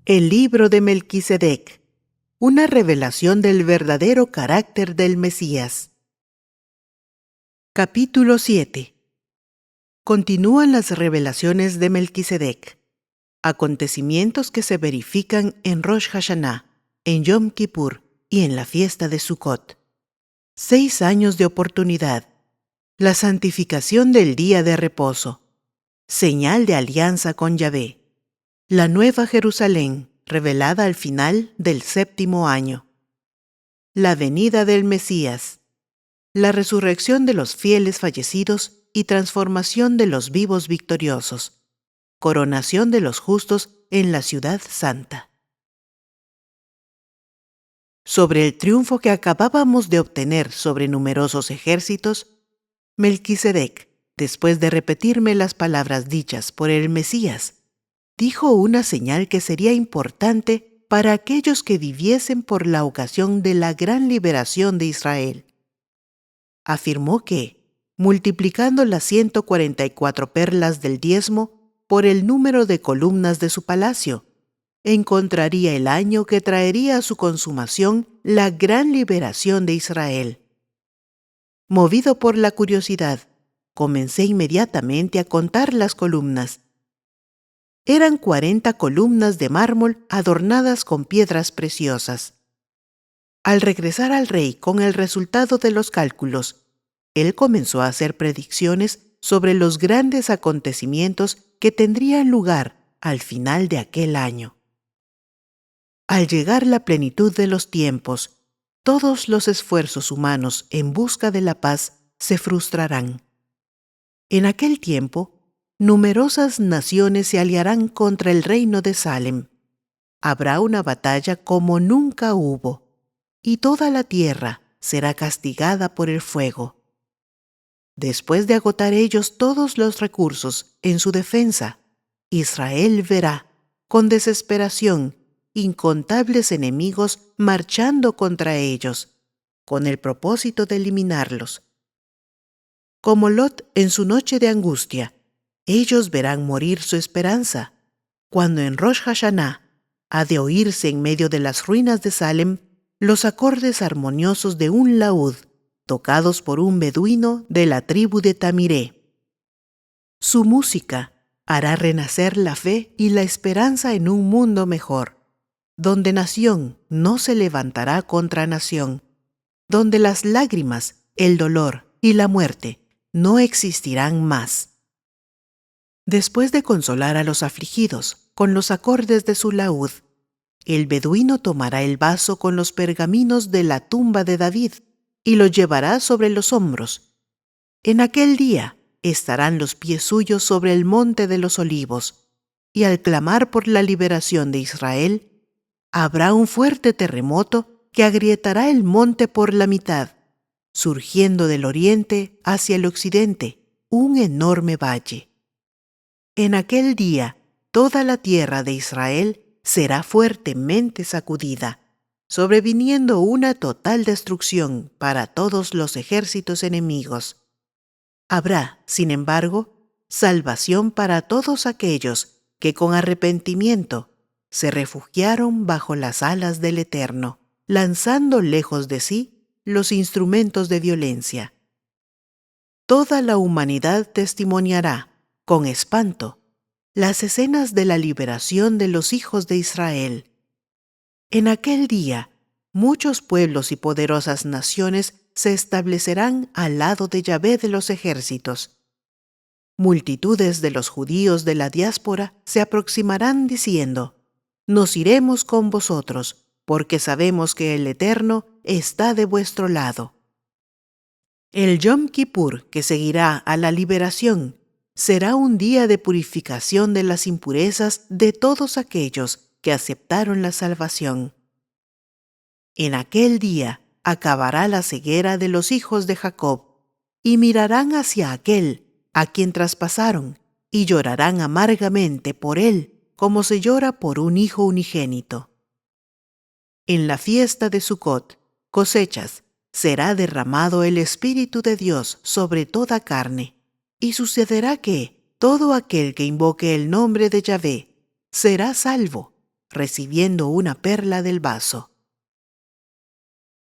El libro de Melquisedec, una revelación del verdadero carácter del Mesías. Capítulo 7. Continúan las revelaciones de Melquisedec, acontecimientos que se verifican en Rosh Hashanah, en Yom Kippur y en la fiesta de Sukkot. 6 años de oportunidad, la santificación del día de reposo, señal de alianza con Yahvé. La Nueva Jerusalén, revelada al final del 7º año. La venida del Mesías. La resurrección de los fieles fallecidos y transformación de los vivos victoriosos. Coronación de los justos en la ciudad santa. Sobre el triunfo que acabábamos de obtener sobre numerosos ejércitos, Melquisedec, después de repetirme las palabras dichas por el Mesías, dijo una señal que sería importante para aquellos que viviesen por la ocasión de la gran liberación de Israel. Afirmó que, multiplicando las 144 perlas del diezmo por el número de columnas de su palacio, encontraría el año que traería a su consumación la gran liberación de Israel. Movido por la curiosidad, comencé inmediatamente a contar las columnas. Eran 40 columnas de mármol adornadas con piedras preciosas. Al regresar al rey con el resultado de los cálculos, él comenzó a hacer predicciones sobre los grandes acontecimientos que tendrían lugar al final de aquel año. Al llegar la plenitud de los tiempos, todos los esfuerzos humanos en busca de la paz se frustrarán. En aquel tiempo, numerosas naciones se aliarán contra el reino de Salem. Habrá una batalla como nunca hubo, y toda la tierra será castigada por el fuego. Después de agotar ellos todos los recursos en su defensa, Israel verá, con desesperación, incontables enemigos marchando contra ellos, con el propósito de eliminarlos. Como Lot en su noche de angustia, ellos verán morir su esperanza, cuando en Rosh Hashanah ha de oírse en medio de las ruinas de Salem los acordes armoniosos de un laúd, tocados por un beduino de la tribu de Tamiré. Su música hará renacer la fe y la esperanza en un mundo mejor, donde nación no se levantará contra nación, donde las lágrimas, el dolor y la muerte no existirán más. Después de consolar a los afligidos con los acordes de su laúd, el beduino tomará el vaso con los pergaminos de la tumba de David y lo llevará sobre los hombros. En aquel día estarán los pies suyos sobre el monte de los olivos, y al clamar por la liberación de Israel, habrá un fuerte terremoto que agrietará el monte por la mitad, surgiendo del oriente hacia el occidente un enorme valle. En aquel día, toda la tierra de Israel será fuertemente sacudida, sobreviniendo una total destrucción para todos los ejércitos enemigos. Habrá, sin embargo, salvación para todos aquellos que con arrepentimiento se refugiaron bajo las alas del Eterno, lanzando lejos de sí los instrumentos de violencia. Toda la humanidad testimoniará, con espanto, las escenas de la liberación de los hijos de Israel. En aquel día, muchos pueblos y poderosas naciones se establecerán al lado de Yahvé de los ejércitos. Multitudes de los judíos de la diáspora se aproximarán diciendo: «Nos iremos con vosotros, porque sabemos que el Eterno está de vuestro lado». El Yom Kippur, que seguirá a la liberación, será un día de purificación de las impurezas de todos aquellos que aceptaron la salvación. En aquel día acabará la ceguera de los hijos de Jacob, y mirarán hacia aquel a quien traspasaron, y llorarán amargamente por él, como se llora por un hijo unigénito. En la fiesta de Sukkot, cosechas, será derramado el Espíritu de Dios sobre toda carne, y sucederá que todo aquel que invoque el nombre de Yahvé será salvo, recibiendo una perla del vaso.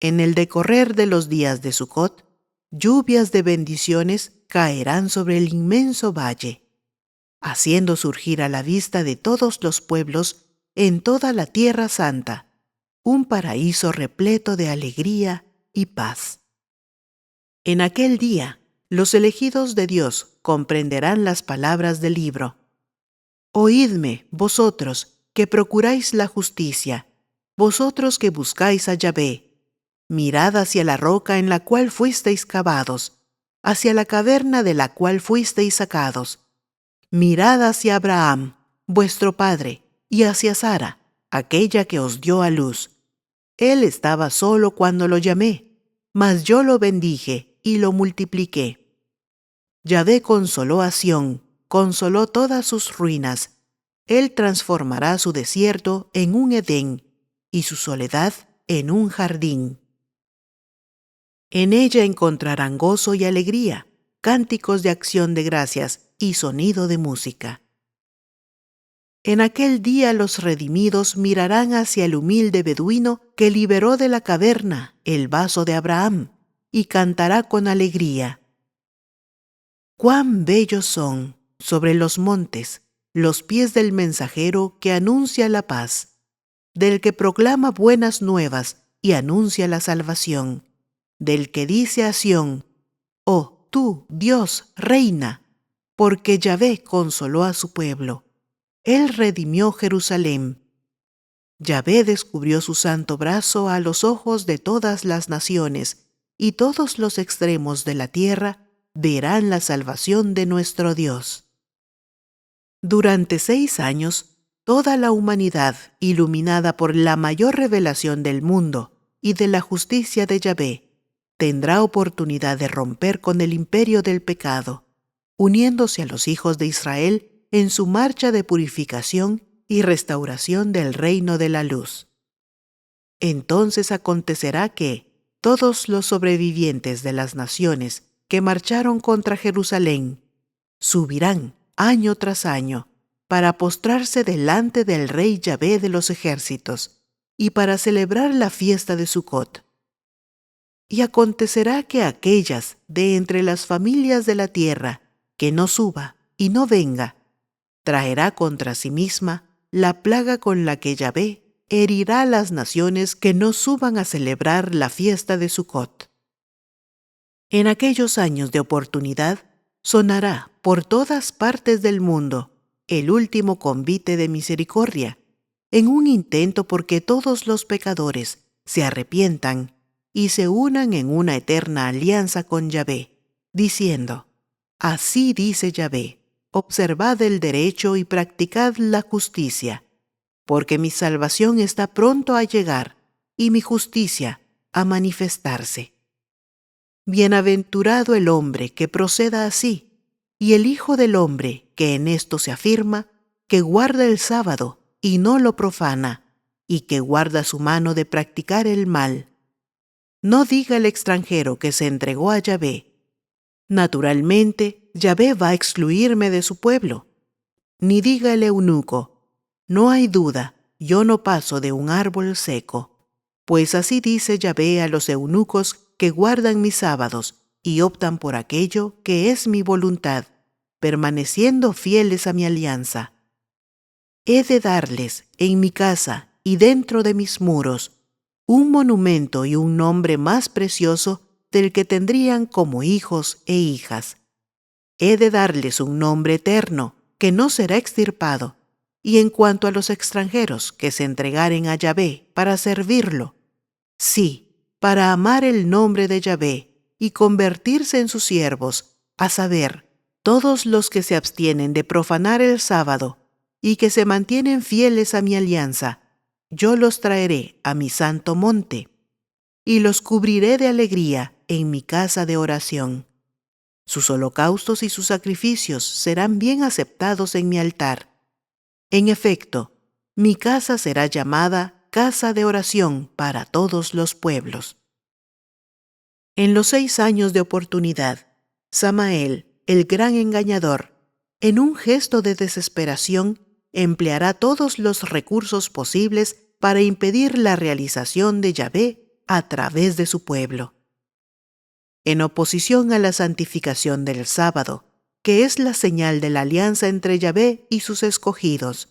En el decorrer de los días de Sucot, lluvias de bendiciones caerán sobre el inmenso valle, haciendo surgir a la vista de todos los pueblos en toda la tierra santa un paraíso repleto de alegría y paz. En aquel día, los elegidos de Dios comprenderán las palabras del libro. Oídme, vosotros, que procuráis la justicia, vosotros que buscáis a Yahvé. Mirad hacia la roca en la cual fuisteis cavados, hacia la caverna de la cual fuisteis sacados. Mirad hacia Abraham, vuestro padre, y hacia Sara, aquella que os dio a luz. Él estaba solo cuando lo llamé, mas yo lo bendije y lo multipliqué. Yahvé consoló a Sión, consoló todas sus ruinas. Él transformará su desierto en un Edén y su soledad en un jardín. En ella encontrarán gozo y alegría, cánticos de acción de gracias y sonido de música. En aquel día los redimidos mirarán hacia el humilde beduino que liberó de la caverna el vaso de Abraham y cantará con alegría. Cuán bellos son, sobre los montes, los pies del mensajero que anuncia la paz, del que proclama buenas nuevas y anuncia la salvación, del que dice a Sión, «Oh, tú, Dios, reina», porque Yahvé consoló a su pueblo. Él redimió Jerusalén. Yahvé descubrió su santo brazo a los ojos de todas las naciones, y todos los extremos de la tierra verán la salvación de nuestro Dios. Durante 6 años, toda la humanidad, iluminada por la mayor revelación del mundo y de la justicia de Yahvé, tendrá oportunidad de romper con el imperio del pecado, uniéndose a los hijos de Israel en su marcha de purificación y restauración del reino de la luz. Entonces acontecerá que todos los sobrevivientes de las naciones que marcharon contra Jerusalén subirán año tras año para postrarse delante del Rey Yahvé de los ejércitos y para celebrar la fiesta de Sucot. Y acontecerá que aquellas de entre las familias de la tierra que no suba y no venga, traerá contra sí misma la plaga con la que Yahvé herirá a las naciones que no suban a celebrar la fiesta de Sucot. En aquellos años de oportunidad sonará por todas partes del mundo el último convite de misericordia, en un intento porque todos los pecadores se arrepientan y se unan en una eterna alianza con Yahvé, diciendo, «Así dice Yahvé, observad el derecho y practicad la justicia, porque mi salvación está pronto a llegar y mi justicia a manifestarse. Bienaventurado el hombre que proceda así, y el Hijo del hombre que en esto se afirma, que guarda el sábado y no lo profana, y que guarda su mano de practicar el mal. No diga el extranjero que se entregó a Yahvé, naturalmente, Yahvé va a excluirme de su pueblo. Ni diga el eunuco, no hay duda, yo no paso de un árbol seco. Pues así dice Yahvé a los eunucos que guardan mis sábados y optan por aquello que es mi voluntad, permaneciendo fieles a mi alianza. He de darles, en mi casa y dentro de mis muros, un monumento y un nombre más precioso del que tendrían como hijos e hijas. He de darles un nombre eterno, que no será extirpado, y en cuanto a los extranjeros que se entregaren a Yahvé para servirlo, sí, para amar el nombre de Yahvé y convertirse en sus siervos, a saber, todos los que se abstienen de profanar el sábado y que se mantienen fieles a mi alianza, yo los traeré a mi santo monte y los cubriré de alegría en mi casa de oración. Sus holocaustos y sus sacrificios serán bien aceptados en mi altar. En efecto, mi casa será llamada casa de oración para todos los pueblos. En los 6 años de oportunidad, Samael, el gran engañador, en un gesto de desesperación, empleará todos los recursos posibles para impedir la realización de Yahvé a través de su pueblo. En oposición a la santificación del sábado, que es la señal de la alianza entre Yahvé y sus escogidos,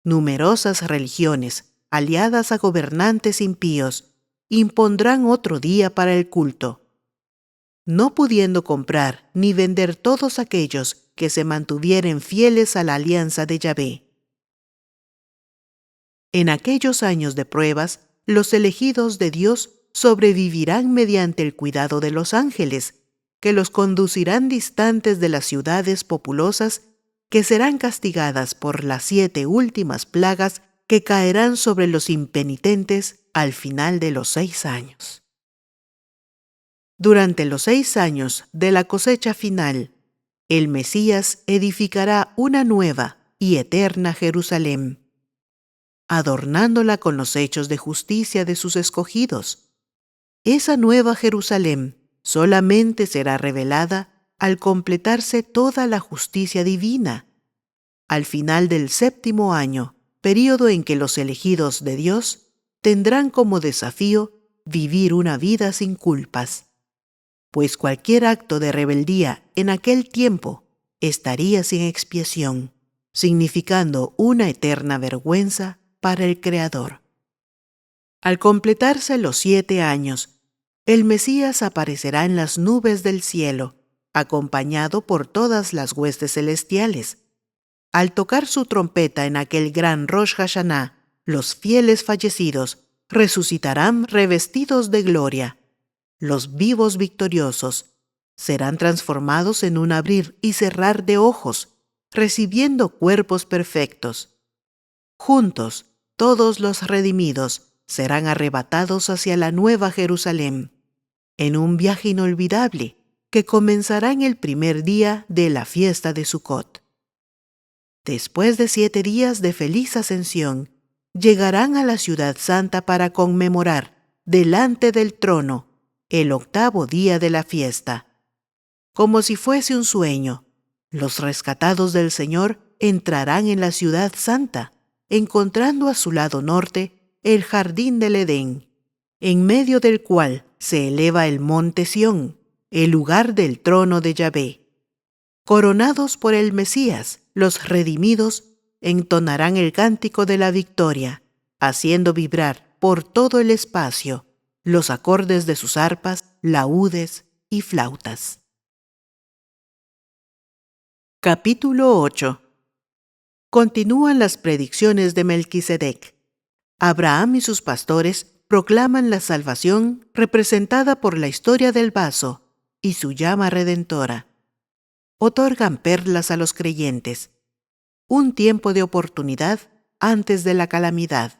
numerosas religiones, aliadas a gobernantes impíos, impondrán otro día para el culto, no pudiendo comprar ni vender todos aquellos que se mantuvieren fieles a la alianza de Yahvé. En aquellos años de pruebas, los elegidos de Dios sobrevivirán mediante el cuidado de los ángeles, que los conducirán distantes de las ciudades populosas que serán castigadas por las 7 últimas plagas que caerán sobre los impenitentes al final de los 6 años. Durante los 6 años de la cosecha final, el Mesías edificará una nueva y eterna Jerusalén, adornándola con los hechos de justicia de sus escogidos. Esa nueva Jerusalén solamente será revelada al completarse toda la justicia divina, al final del 7º año, período en que los elegidos de Dios tendrán como desafío vivir una vida sin culpas, pues cualquier acto de rebeldía en aquel tiempo estaría sin expiación, significando una eterna vergüenza para el Creador. Al completarse los 7 años, el Mesías aparecerá en las nubes del cielo, acompañado por todas las huestes celestiales. Al tocar su trompeta en aquel gran Rosh Hashanah, los fieles fallecidos resucitarán revestidos de gloria. Los vivos victoriosos serán transformados en un abrir y cerrar de ojos, recibiendo cuerpos perfectos. Juntos, todos los redimidos serán arrebatados hacia la nueva Jerusalén, en un viaje inolvidable que comenzará en el primer día de la fiesta de Sucot. Después de 7 días de feliz ascensión, llegarán a la ciudad santa para conmemorar, delante del trono, el 8º día de la fiesta. Como si fuese un sueño, los rescatados del Señor entrarán en la ciudad santa, encontrando a su lado norte el jardín del Edén, en medio del cual se eleva el monte Sión, el lugar del trono de Yahvé. Coronados por el Mesías, los redimidos entonarán el cántico de la victoria, haciendo vibrar por todo el espacio los acordes de sus arpas, laúdes y flautas. Capítulo 8. Continúan las predicciones de Melquisedec. Abraham y sus pastores proclaman la salvación representada por la historia del vaso y su llama redentora. Otorgan perlas a los creyentes, un tiempo de oportunidad antes de la calamidad.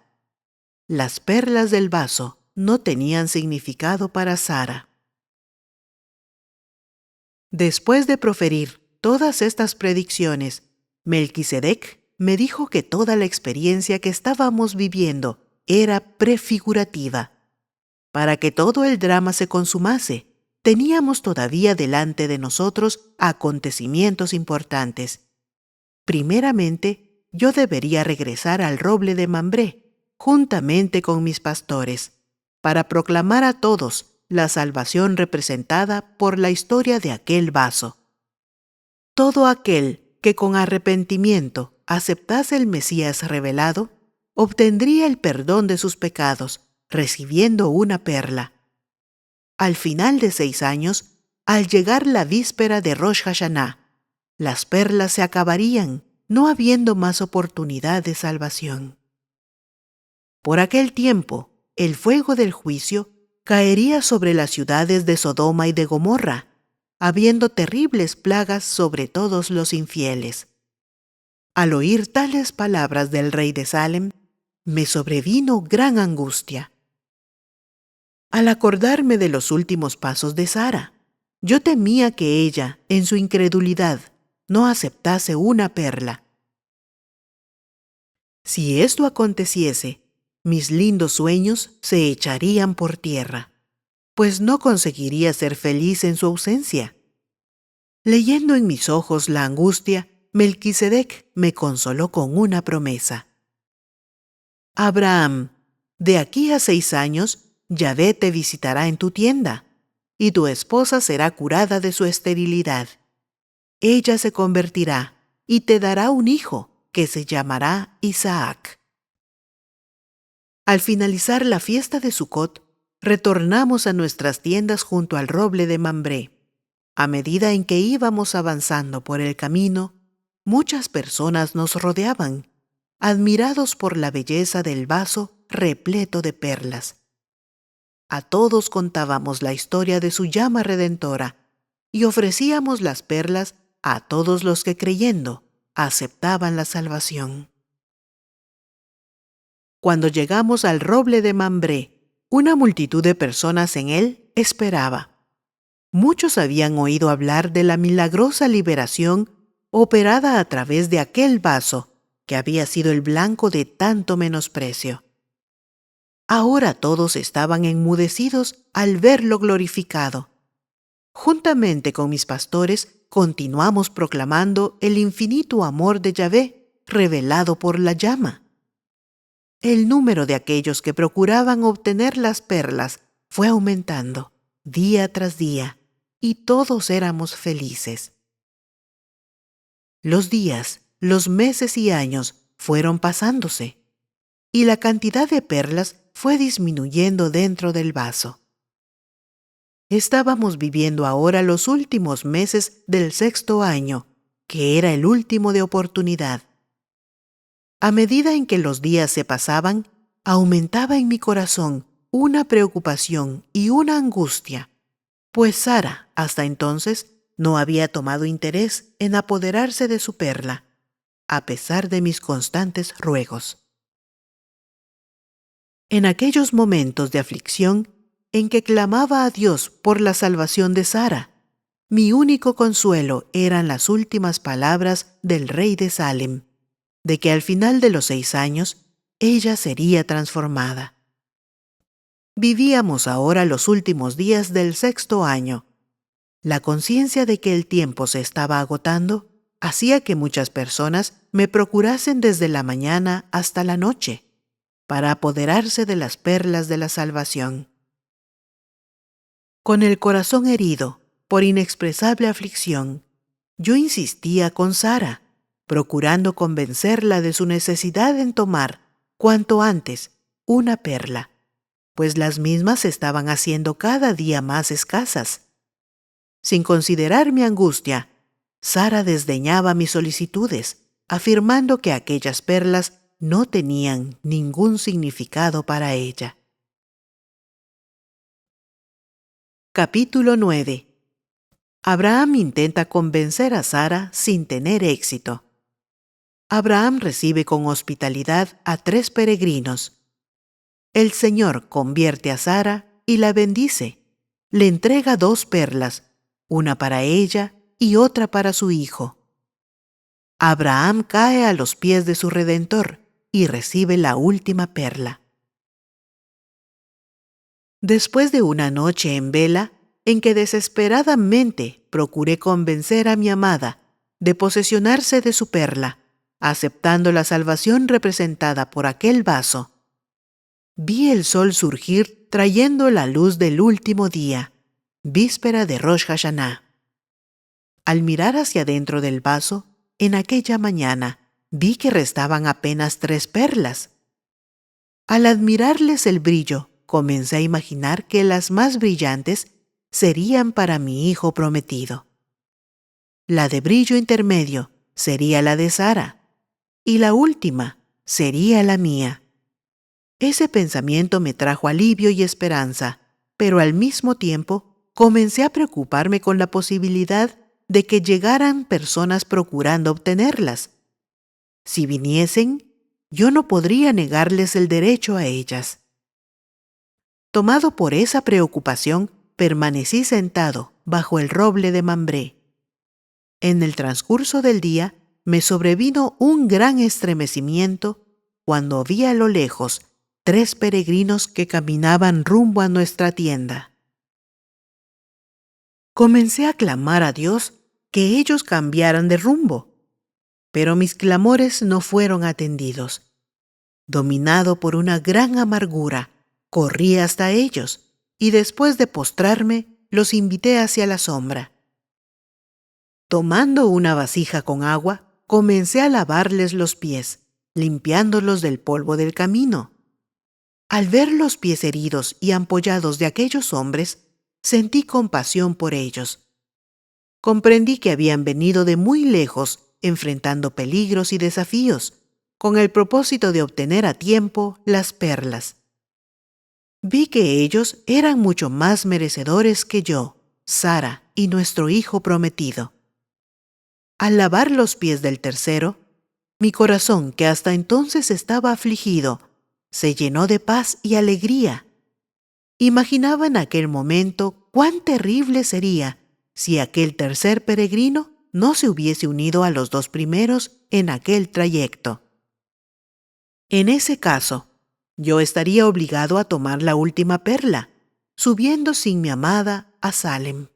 Las perlas del vaso no tenían significado para Sara. Después de proferir todas estas predicciones, Melquisedec me dijo que toda la experiencia que estábamos viviendo era prefigurativa. Para que todo el drama se consumase, teníamos todavía delante de nosotros acontecimientos importantes. Primeramente, yo debería regresar al roble de Mambré, juntamente con mis pastores, para proclamar a todos la salvación representada por la historia de aquel vaso. Todo aquel que con arrepentimiento aceptase el Mesías revelado, obtendría el perdón de sus pecados, recibiendo una perla. Al final de 6 años, al llegar la víspera de Rosh Hashanah, las perlas se acabarían, no habiendo más oportunidad de salvación. Por aquel tiempo, el fuego del juicio caería sobre las ciudades de Sodoma y de Gomorra, habiendo terribles plagas sobre todos los infieles. Al oír tales palabras del rey de Salem, me sobrevino gran angustia. Al acordarme de los últimos pasos de Sara, yo temía que ella, en su incredulidad, no aceptase una perla. Si esto aconteciese, mis lindos sueños se echarían por tierra, pues no conseguiría ser feliz en su ausencia. Leyendo en mis ojos la angustia, Melquisedec me consoló con una promesa. Abraham, de aquí a 6 años, Yahvé te visitará en tu tienda, y tu esposa será curada de su esterilidad. Ella se convertirá y te dará un hijo que se llamará Isaac. Al finalizar la fiesta de Sucot, retornamos a nuestras tiendas junto al roble de Mambré. A medida en que íbamos avanzando por el camino, muchas personas nos rodeaban, admirados por la belleza del vaso repleto de perlas. A todos contábamos la historia de su llama redentora y ofrecíamos las perlas a todos los que creyendo aceptaban la salvación. Cuando llegamos al roble de Mambré, una multitud de personas en él esperaba. Muchos habían oído hablar de la milagrosa liberación operada a través de aquel vaso que había sido el blanco de tanto menosprecio. Ahora todos estaban enmudecidos al verlo glorificado. Juntamente con mis pastores, continuamos proclamando el infinito amor de Yahvé revelado por la llama. El número de aquellos que procuraban obtener las perlas fue aumentando día tras día, y todos éramos felices. Los días, los meses y años fueron pasándose, y la cantidad de perlas fue disminuyendo dentro del vaso. Estábamos viviendo ahora los últimos meses del 6º año, que era el último de oportunidad. A medida en que los días se pasaban, aumentaba en mi corazón una preocupación y una angustia, pues Sara, hasta entonces, no había tomado interés en apoderarse de su perla, a pesar de mis constantes ruegos. En aquellos momentos de aflicción en que clamaba a Dios por la salvación de Sara, mi único consuelo eran las últimas palabras del rey de Salem, de que al final de los 6 años ella sería transformada. Vivíamos ahora los últimos días del 6º año. La conciencia de que el tiempo se estaba agotando hacía que muchas personas me procurasen desde la mañana hasta la noche para apoderarse de las perlas de la salvación. Con el corazón herido por inexpresable aflicción, yo insistía con Sara, procurando convencerla de su necesidad en tomar, cuanto antes, una perla, pues las mismas se estaban haciendo cada día más escasas. Sin considerar mi angustia, Sara desdeñaba mis solicitudes, afirmando que aquellas perlas no tenían ningún significado para ella. Capítulo 9. Abraham intenta convencer a Sara sin tener éxito. Abraham recibe con hospitalidad a 3 peregrinos. El Señor convierte a Sara y la bendice. Le entrega 2 perlas, una para ella y otra para su hijo. Abraham cae a los pies de su Redentor y recibe la última perla. Después de una noche en vela, en que desesperadamente procuré convencer a mi amada de posesionarse de su perla, aceptando la salvación representada por aquel vaso, vi el sol surgir trayendo la luz del último día, víspera de Rosh Hashanah. Al mirar hacia dentro del vaso, en aquella mañana, vi que restaban apenas 3 perlas. Al admirarles el brillo, comencé a imaginar que las más brillantes serían para mi hijo prometido. La de brillo intermedio sería la de Sara, y la última sería la mía. Ese pensamiento me trajo alivio y esperanza, pero al mismo tiempo comencé a preocuparme con la posibilidad de que llegaran personas procurando obtenerlas. Si viniesen, yo no podría negarles el derecho a ellas. Tomado por esa preocupación, permanecí sentado bajo el roble de Mambré. En el transcurso del día me sobrevino un gran estremecimiento cuando vi a lo lejos 3 peregrinos que caminaban rumbo a nuestra tienda. Comencé a clamar a Dios que ellos cambiaran de rumbo. pero mis clamores no fueron atendidos. Dominado por una gran amargura, corrí hasta ellos y después de postrarme, los invité hacia la sombra. Tomando una vasija con agua, comencé a lavarles los pies, limpiándolos del polvo del camino. Al ver los pies heridos y ampollados de aquellos hombres, sentí compasión por ellos. Comprendí que habían venido de muy lejos, enfrentando peligros y desafíos, con el propósito de obtener a tiempo las perlas. Vi que ellos eran mucho más merecedores que yo, Sara y nuestro hijo prometido. Al lavar los pies del tercero, mi corazón, que hasta entonces estaba afligido, se llenó de paz y alegría. Imaginaba en aquel momento cuán terrible sería si aquel tercer peregrino no se hubiese unido a los dos primeros en aquel trayecto. En ese caso, yo estaría obligado a tomar la última perla, subiendo sin mi amada a Salem.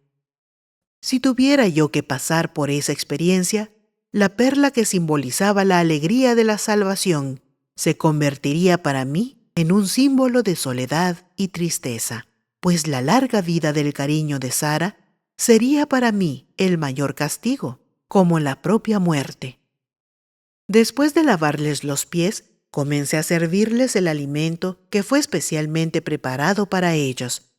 Si tuviera yo que pasar por esa experiencia, la perla que simbolizaba la alegría de la salvación se convertiría para mí en un símbolo de soledad y tristeza, pues la larga vida del cariño de Sara sería para mí el mayor castigo, como la propia muerte. Después de lavarles los pies, comencé a servirles el alimento que fue especialmente preparado para ellos.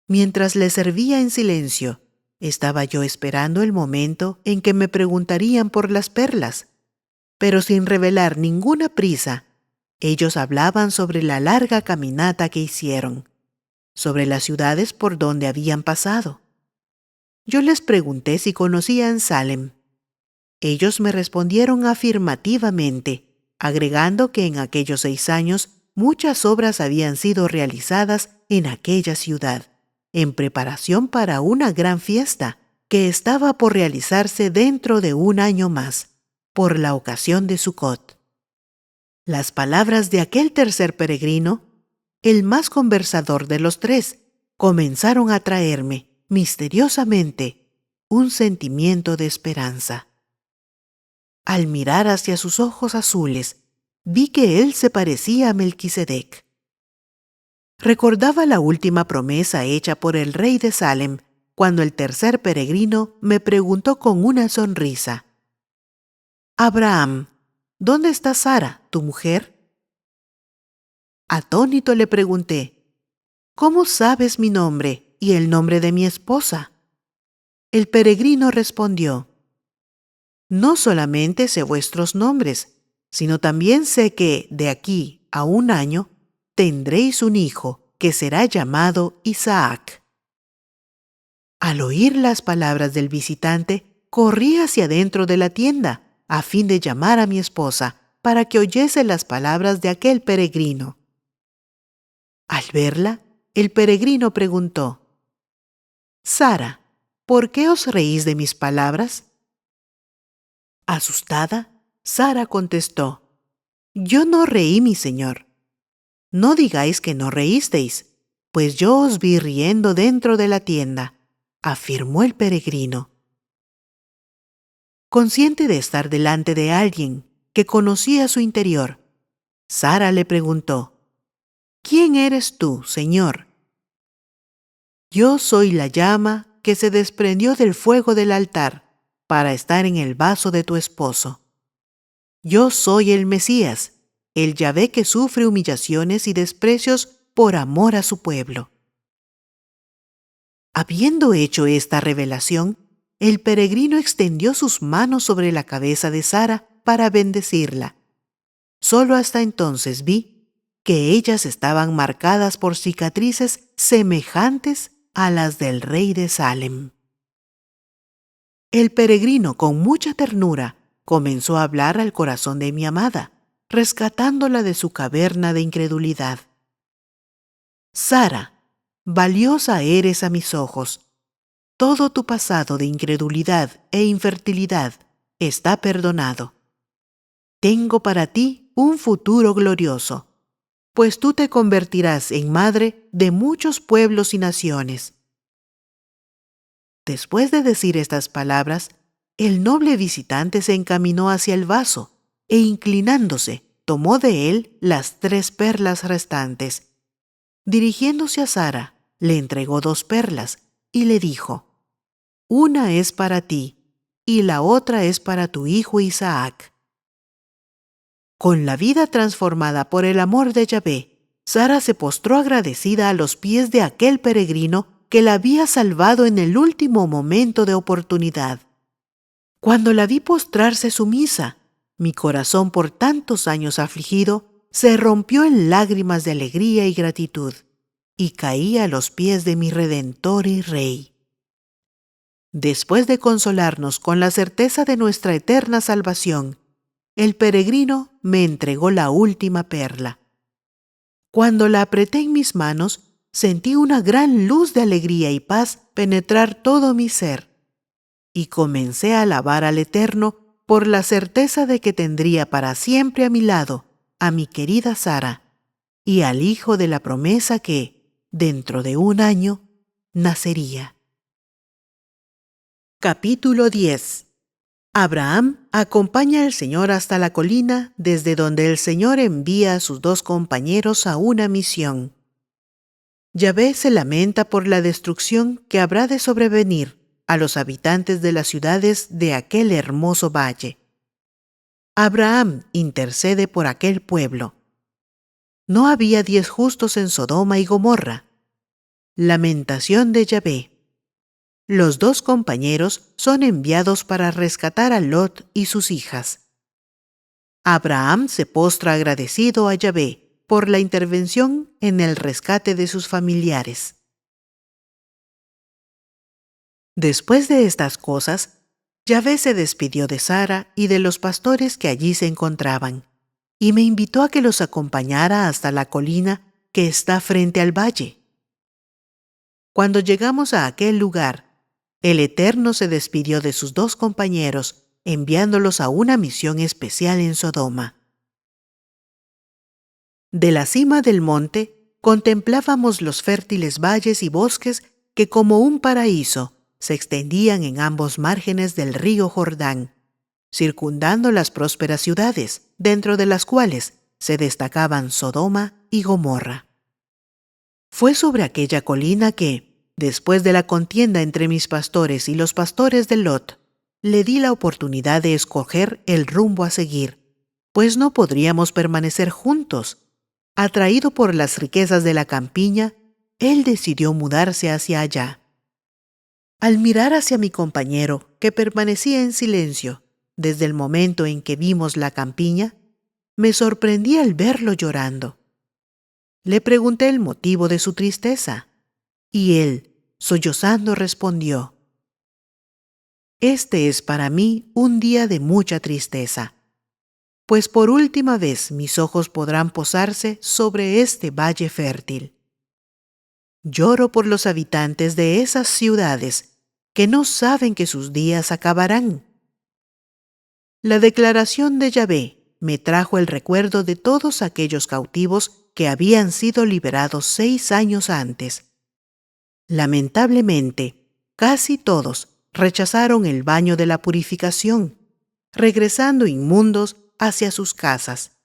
Mientras les servía en silencio, estaba yo esperando el momento en que me preguntarían por las perlas, pero sin revelar ninguna prisa, ellos hablaban sobre la larga caminata que hicieron, sobre las ciudades por donde habían pasado. Yo les pregunté si conocían Salem. Ellos me respondieron afirmativamente, agregando que en aquellos 6 años muchas obras habían sido realizadas en aquella ciudad, en preparación para una gran fiesta que estaba por realizarse dentro de 1 año más, por la ocasión de Sucot. Las palabras de aquel tercer peregrino, el más conversador de los 3, comenzaron a traerme, misteriosamente, un sentimiento de esperanza. Al mirar hacia sus ojos azules, vi que él se parecía a Melquisedec. Recordaba la última promesa hecha por el rey de Salem, cuando el tercer peregrino me preguntó con una sonrisa: «Abraham, ¿dónde está Sara, tu mujer?» Atónito le pregunté: «¿Cómo sabes mi nombre y el nombre de mi esposa?» El peregrino respondió: «No solamente sé vuestros nombres, sino también sé que, de aquí a 1 año, tendréis un hijo que será llamado Isaac». Al oír las palabras del visitante, corrí hacia dentro de la tienda, a fin de llamar a mi esposa, para que oyese las palabras de aquel peregrino. Al verla, el peregrino preguntó: «Sara, ¿por qué os reís de mis palabras?» Asustada, Sara contestó: «Yo no reí, mi señor». «No digáis que no reísteis, pues yo os vi riendo dentro de la tienda», afirmó el peregrino. Consciente de estar delante de alguien que conocía su interior, Sara le preguntó: «¿Quién eres tú, señor?» «Yo soy la llama que se desprendió del fuego del altar para estar en el vaso de tu esposo. Yo soy el Mesías, el Yahvé que sufre humillaciones y desprecios por amor a su pueblo». Habiendo hecho esta revelación, el peregrino extendió sus manos sobre la cabeza de Sara para bendecirla. Solo hasta entonces vi que ellas estaban marcadas por cicatrices semejantes a las del rey de Salem. El peregrino, con mucha ternura, comenzó a hablar al corazón de mi amada, rescatándola de su caverna de incredulidad. «Sara, valiosa eres a mis ojos. Todo tu pasado de incredulidad e infertilidad está perdonado. Tengo para ti un futuro glorioso, pues tú te convertirás en madre de muchos pueblos y naciones». Después de decir estas palabras, El noble visitante se encaminó hacia el vaso e, inclinándose, tomó de él las 3 perlas restantes. Dirigiéndose a Sara, le entregó 2 perlas y le dijo: «Una es para ti y la otra es para tu hijo Isaac». Con la vida transformada por el amor de Yahvé, Sara se postró agradecida a los pies de aquel peregrino que la había salvado en el último momento de oportunidad. Cuando la vi postrarse sumisa, mi corazón por tantos años afligido se rompió en lágrimas de alegría y gratitud, y caí a los pies de mi Redentor y Rey. Después de consolarnos con la certeza de nuestra eterna salvación, el peregrino me entregó la última perla. Cuando la apreté en mis manos, sentí una gran luz de alegría y paz penetrar todo mi ser, y comencé a alabar al Eterno por la certeza de que tendría para siempre a mi lado a mi querida Sara y al hijo de la promesa que, dentro de 1 año, nacería. Capítulo 10. Abraham acompaña al Señor hasta la colina desde donde el Señor envía a sus 2 compañeros a una misión. Yahvé se lamenta por la destrucción que habrá de sobrevenir a los habitantes de las ciudades de aquel hermoso valle. Abraham intercede por aquel pueblo. No había 10 justos en Sodoma y Gomorra. Lamentación de Yahvé. Los 2 compañeros son enviados para rescatar a Lot y sus hijas. Abraham se postra agradecido a Yahvé por la intervención en el rescate de sus familiares. Después de estas cosas, Yahvé se despidió de Sara y de los pastores que allí se encontraban, y me invitó a que los acompañara hasta la colina que está frente al valle. Cuando llegamos a aquel lugar, el Eterno se despidió de sus 2 compañeros, enviándolos a una misión especial en Sodoma. De la cima del monte contemplábamos los fértiles valles y bosques que, como un paraíso, se extendían en ambos márgenes del río Jordán, circundando las prósperas ciudades, dentro de las cuales se destacaban Sodoma y Gomorra. Fue sobre aquella colina que, después de la contienda entre mis pastores y los pastores de Lot, le di la oportunidad de escoger el rumbo a seguir, pues no podríamos permanecer juntos. Atraído por las riquezas de la campiña, él decidió mudarse hacia allá. Al mirar hacia mi compañero, que permanecía en silencio desde el momento en que vimos la campiña, me sorprendí al verlo llorando. Le pregunté el motivo de su tristeza, y él, sollozando, respondió: «Este es para mí un día de mucha tristeza, pues por última vez mis ojos podrán posarse sobre este valle fértil. Lloro por los habitantes de esas ciudades que no saben que sus días acabarán». La declaración de Yahvé me trajo el recuerdo de todos aquellos cautivos que habían sido liberados 6 años antes. Lamentablemente, casi todos rechazaron el baño de la purificación, regresando inmundos hacia sus casas.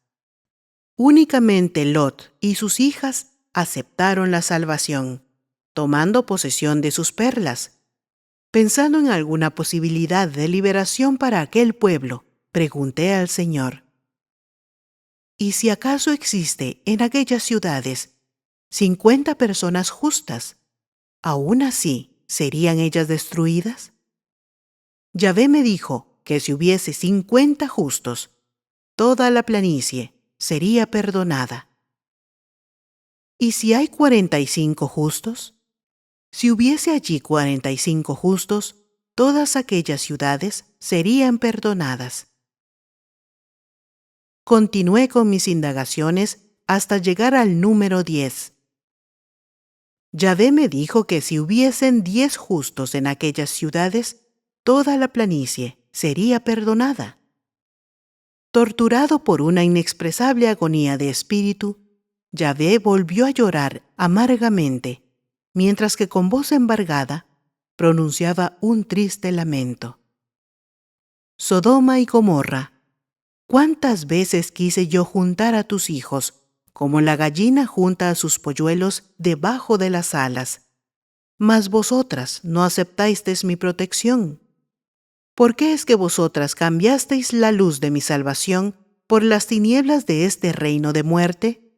Únicamente Lot y sus hijas aceptaron la salvación, tomando posesión de sus perlas. Pensando en alguna posibilidad de liberación para aquel pueblo, pregunté al Señor: ¿y si acaso existe en aquellas ciudades 50 personas justas? ¿Aún así serían ellas destruidas? Yahvé me dijo que si hubiese 50 justos, toda la planicie sería perdonada. ¿Y si hay 45 justos? Si hubiese allí 45 justos, todas aquellas ciudades serían perdonadas. Continué con mis indagaciones hasta llegar al número 10. Yahvé me dijo que si hubiesen 10 justos en aquellas ciudades, toda la planicie sería perdonada. Torturado por una inexpresable agonía de espíritu, Yahvé volvió a llorar amargamente, mientras que con voz embargada pronunciaba un triste lamento. Sodoma y Gomorra. ¿Cuántas veces quise yo juntar a tus hijos, como la gallina junta a sus polluelos debajo de las alas? Mas vosotras no aceptasteis mi protección. ¿Por qué es que vosotras cambiasteis la luz de mi salvación por las tinieblas de este reino de muerte?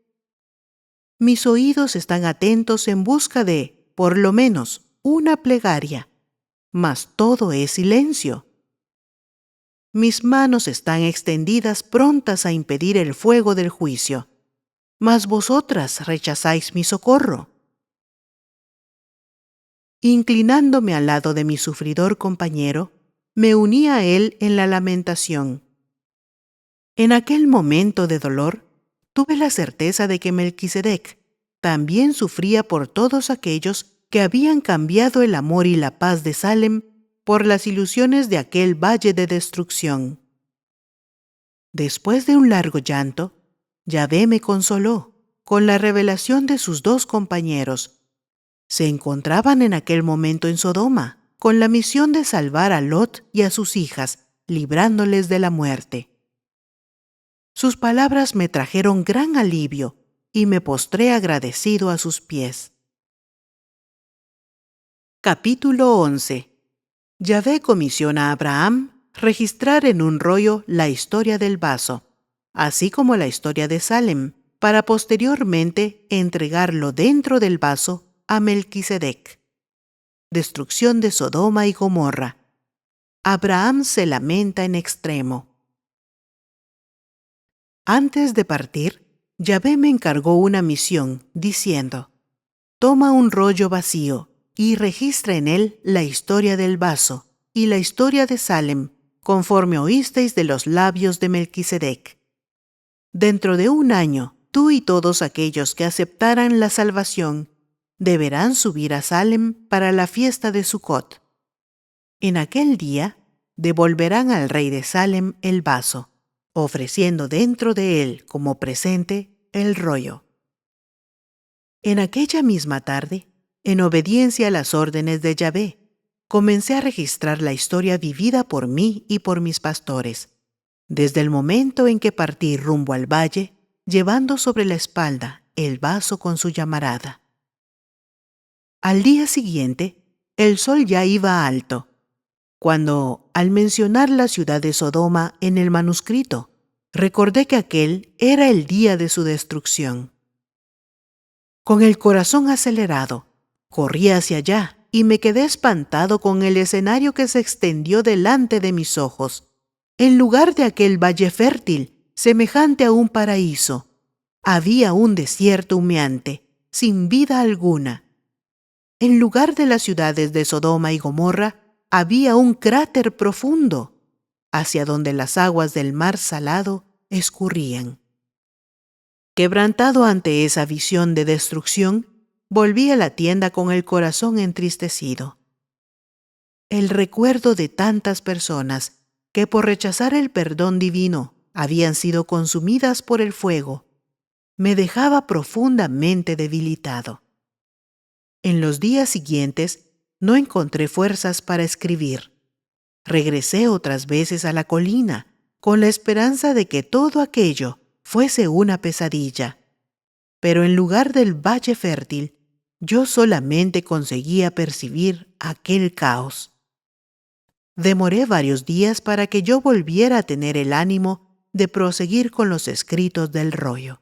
Mis oídos están atentos en busca de, por lo menos, una plegaria, mas todo es silencio. Mis manos están extendidas prontas a impedir el fuego del juicio, mas vosotras rechazáis mi socorro. Inclinándome al lado de mi sufridor compañero, me uní a él en la lamentación. En aquel momento de dolor, tuve la certeza de que Melquisedec también sufría por todos aquellos que habían cambiado el amor y la paz de Salem por las ilusiones de aquel valle de destrucción. Después de un largo llanto, Yahvé me consoló con la revelación de sus dos compañeros. Se encontraban en aquel momento en Sodoma, con la misión de salvar a Lot y a sus hijas, librándoles de la muerte. Sus palabras me trajeron gran alivio y me postré agradecido a sus pies. Capítulo 11. Yahvé comisiona a Abraham registrar en un rollo la historia del vaso, así como la historia de Salem, para posteriormente entregarlo dentro del vaso a Melquisedec. Destrucción de Sodoma y Gomorra. Abraham se lamenta en extremo. Antes de partir, Yahvé me encargó una misión, diciendo: toma un rollo vacío y registra en él la historia del vaso y la historia de Salem, conforme oísteis de los labios de Melquisedec. Dentro de un año, tú y todos aquellos que aceptaran la salvación deberán subir a Salem para la fiesta de Sucot. En aquel día, devolverán al rey de Salem el vaso, ofreciendo dentro de él como presente el rollo. En aquella misma tarde, en obediencia a las órdenes de Yahvé, comencé a registrar la historia vivida por mí y por mis pastores, desde el momento en que partí rumbo al valle, llevando sobre la espalda el vaso con su llamarada. Al día siguiente, el sol ya iba alto, cuando, al mencionar la ciudad de Sodoma en el manuscrito, recordé que aquel era el día de su destrucción. Con el corazón acelerado, corrí hacia allá y me quedé espantado con el escenario que se extendió delante de mis ojos. En lugar de aquel valle fértil, semejante a un paraíso, había un desierto humeante, sin vida alguna. En lugar de las ciudades de Sodoma y Gomorra, había un cráter profundo, hacia donde las aguas del mar salado escurrían. Quebrantado ante esa visión de destrucción, volví a la tienda con el corazón entristecido. El recuerdo de tantas personas que por rechazar el perdón divino habían sido consumidas por el fuego me dejaba profundamente debilitado. En los días siguientes no encontré fuerzas para escribir. Regresé otras veces a la colina con la esperanza de que todo aquello fuese una pesadilla. Pero en lugar del valle fértil, yo solamente conseguía percibir aquel caos. Demoré varios días para que yo volviera a tener el ánimo de proseguir con los escritos del rollo.